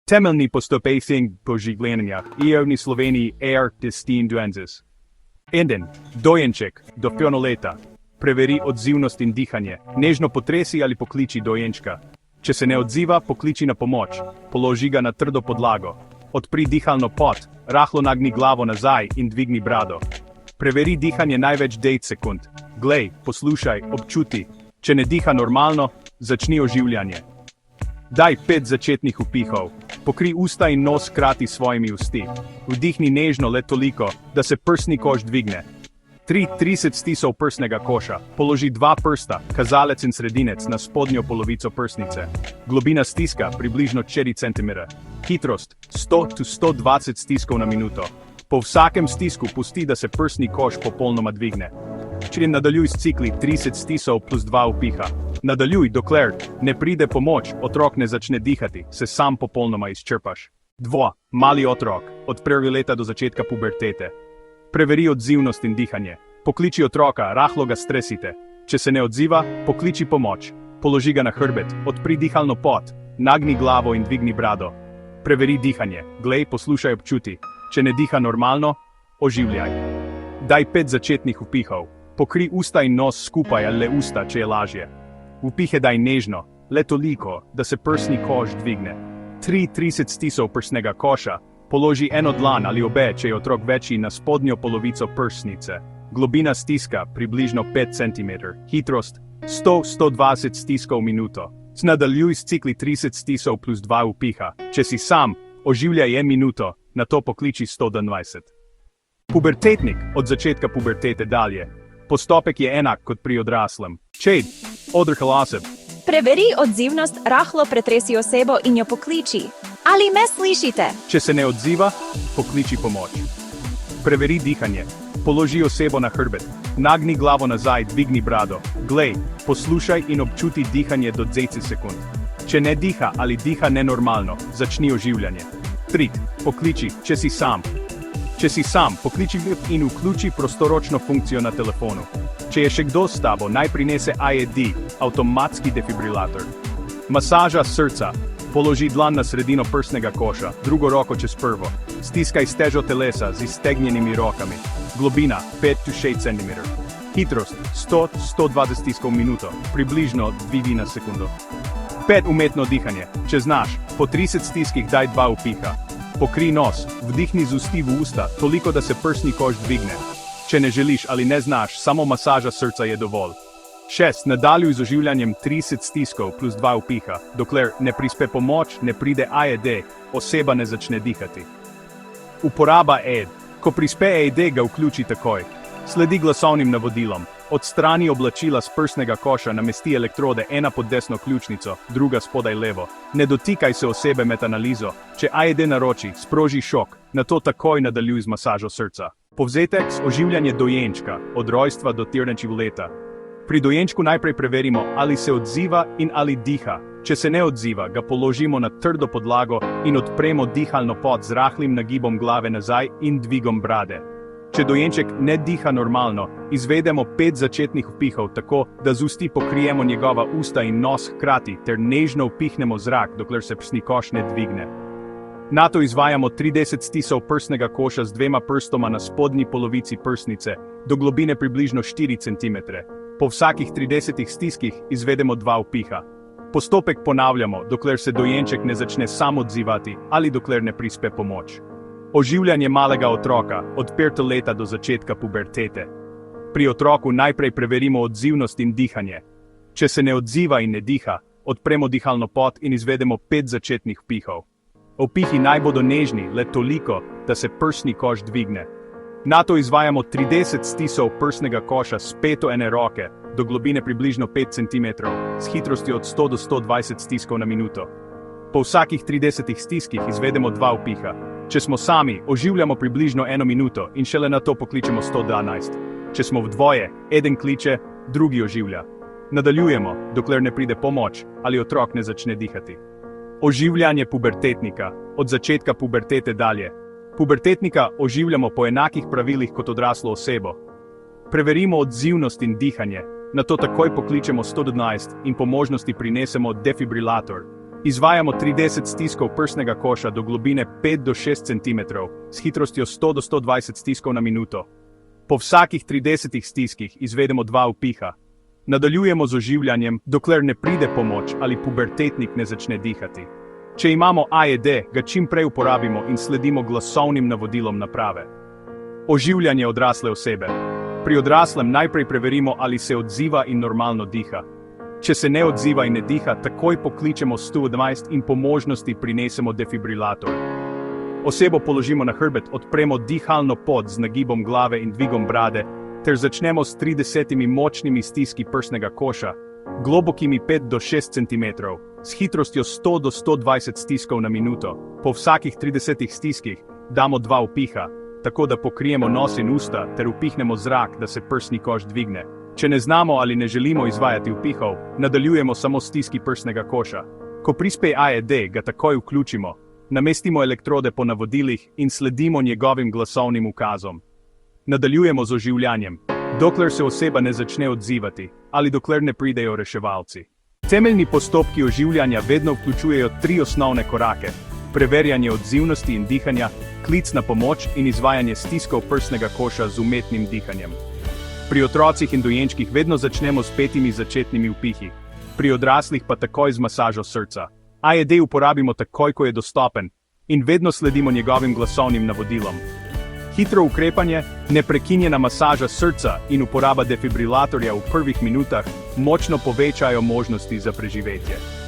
Temeljni postopek poživljenja v Sloveniji destin. Eden, dojenček, do 5 leta. Preveri odzivnost in dihanje, nežno potresi ali pokliči dojenčka. Če se ne odziva, pokliči na pomoč, položi ga na trdo podlago. Odpri dihalno pot, rahlo nagni glavo nazaj in dvigni brado. Preveri dihanje največ 10 sekund. Glej, poslušaj, občuti. Če ne diha normalno, začni oživljanje. Daj 5 začetnih vpihov. Pokri usta in nos hkrati s svojimi usti. Vdihni nežno le toliko, da se prsni koš dvigne. 30 stisov prsnega koša. Položi 2 prsta, kazalec in sredinec, na spodnjo polovico prsnice. Globina stiska približno 4 cm. Hitrost 100–120 stiskov na minuto. Po vsakem stisku pusti, da se prsni koš popolnoma dvigne. Nadaljuj s cikli 30 stisov plus 2 vpiha. Nadaljuj, dokler ne pride pomoč, otrok ne začne dihati, se sam popolnoma izčrpaš. 2. Mali otrok, od 1. leta do začetka pubertete. Preveri odzivnost in dihanje. Pokliči otroka, rahlo ga stresite. Če se ne odziva, pokliči pomoč. Položi ga na hrbet, odpri dihalno pot, nagni glavo in dvigni brado. Preveri dihanje, glej, poslušaj, občuti. Če ne diha normalno, oživljaj. Daj 5 začetnih vpihov. Pokri usta in nos skupaj ali le usta, če je lažje. Vpihe daj nežno, le toliko, da se prsni koš dvigne. 30 stisov prsnega koša. Položi eno dlan ali obe, če je otrok večji, na spodnjo polovico prsnice. Globina stiska približno 5 cm. Hitrost 100–120 stiskov minuto. Nadaljuj s cikli 30 stisov plus 2 vpiha. Če si sam, oživljaj 1 minuto, nato pokliči 120. Pubertetnik, od začetka pubertete dalje. Postopek je enak kot pri odraslem. Čed, odrasel oseb. Preveri odzivnost, rahlo pretresi osebo in jo pokliči. Ali me slišite? Če se ne odziva, pokliči pomoč. Preveri dihanje. Položi osebo na hrbet. Nagni glavo nazaj, dvigni brado. Glej, poslušaj in občuti dihanje do 10 sekund. Če ne diha ali diha nenormalno, začni oživljanje. 3. Pokliči, če si sam. Če si sam, pokliči in vključi prostoročno funkcijo na telefonu. Če je še kdo s tabo, naj prinese IED, avtomatski defibrilator. Masaža srca. Položi dlan na sredino prsnega koša, drugo roko čez prvo. Stiskaj stežo telesa z iztegnjenimi rokami. Globina 5–6 cm. Hitrost 100–120 stiskov minuto, približno 2 na sekundo. 5. Umetno dihanje. Če znaš, po 30 stiskih daj 2 vpiha. Pokri nos, vdihni z usti v usta, toliko da se prsni koš dvigne. Če ne želiš ali ne znaš, samo masaža srca je dovolj. 6. Nadaljuj z oživljanjem 30 stiskov plus 2 vpiha, dokler ne prispe pomoč, ne pride IED, oseba ne začne dihati. Uporaba ED. Ko prispe ED, ga vključi takoj. Sledi glasovnim navodilom. Odstrani oblačila s prsnega koša, namesti elektrode, ena pod desno ključnico, druga spodaj levo. Ne dotikaj se osebe med analizo. Če IED naroči, sproži šok, nato takoj nadaljuj z masažo srca. Povzetek: oživljanje dojenčka, od rojstva do 13 leta. Pri dojenčku najprej preverimo, ali se odziva in ali diha. Če se ne odziva, ga položimo na trdo podlago in odpremo dihalno pot z rahlim nagibom glave nazaj in dvigom brade. Če dojenček ne diha normalno, izvedemo 5 začetnih vpihov tako, da z usti pokrijemo njegova usta in nos hkrati ter nežno vpihnemo zrak, dokler se prsni koš ne dvigne. Nato izvajamo 30 stisov prsnega koša z 2 prstoma na spodnji polovici prsnice, do globine približno 4 cm. Po vsakih 30 stiskih izvedemo 2 vpiha. Postopek ponavljamo, dokler se dojenček ne začne sam odzivati ali dokler ne prispe pomoč. Oživljanje malega otroka, od 5 leta do začetka pubertete. Pri otroku najprej preverimo odzivnost in dihanje. Če se ne odziva in ne diha, odpremo dihalno pot in izvedemo 5 začetnih vpihov. Vpihi naj bodo nežni, le toliko, da se prsni koš dvigne. Nato izvajamo 30 stisov prsnega koša s peto ene roke, do globine približno 5 cm, s hitrostjo od 100–120 stiskov na minuto. Po vsakih 30 stiskih izvedemo 2 vpiha. Če smo sami, oživljamo približno 1 minuto in šele nato pokličemo 112. Če smo v dvoje, eden kliče, drugi oživlja. Nadaljujemo, dokler ne pride pomoč ali otrok ne začne dihati. Oživljanje pubertetnika, od začetka pubertete dalje. Pubertetnika oživljamo po enakih pravilih kot odraslo osebo. Preverimo odzivnost in dihanje, nato takoj pokličemo 112 in po možnosti prinesemo defibrilator. Izvajamo 30 stiskov prsnega koša do globine 5 do 6 cm, s hitrostjo 100 do 120 stiskov na minuto. Po vsakih 30 stiskih izvedemo 2 vpiha. Nadaljujemo z oživljanjem, dokler ne pride pomoč ali pubertetnik ne začne dihati. Če imamo AED, ga čim prej uporabimo in sledimo glasovnim navodilom naprave. Oživljanje odrasle osebe. Pri odraslem najprej preverimo, ali se odziva in normalno diha. Če se ne odziva in ne diha, takoj pokličemo 112 in po možnosti prinesemo defibrilator. Osebo položimo na hrbet, odpremo dihalno pot z nagibom glave in dvigom brade, ter začnemo s 30 močnimi stiski prsnega koša, globokimi 5 do 6 cm, s hitrostjo 100 do 120 stiskov na minuto. Po vsakih 30 stiskih damo 2 vpiha, tako da pokrijemo nos in usta ter vpihnemo zrak, da se prsni koš dvigne. Če ne znamo ali ne želimo izvajati vpihov, nadaljujemo samo stiski prsnega koša. Ko prispe AED, ga takoj vključimo, namestimo elektrode po navodilih in sledimo njegovim glasovnim ukazom. Nadaljujemo z oživljanjem, dokler se oseba ne začne odzivati ali dokler ne pridejo reševalci. Temeljni postopki oživljanja vedno vključujejo 3 osnovne korake: preverjanje odzivnosti in dihanja, klic na pomoč in izvajanje stiskov prsnega koša z umetnim dihanjem. Pri otrocih in dojenčkih vedno začnemo s 5 začetnimi vpihi, pri odraslih pa takoj z masažo srca. AED uporabimo takoj, ko je dostopen, in vedno sledimo njegovim glasovnim navodilom. Hitro ukrepanje, neprekinjena masaža srca in uporaba defibrilatorja v prvih minutah močno povečajo možnosti za preživetje.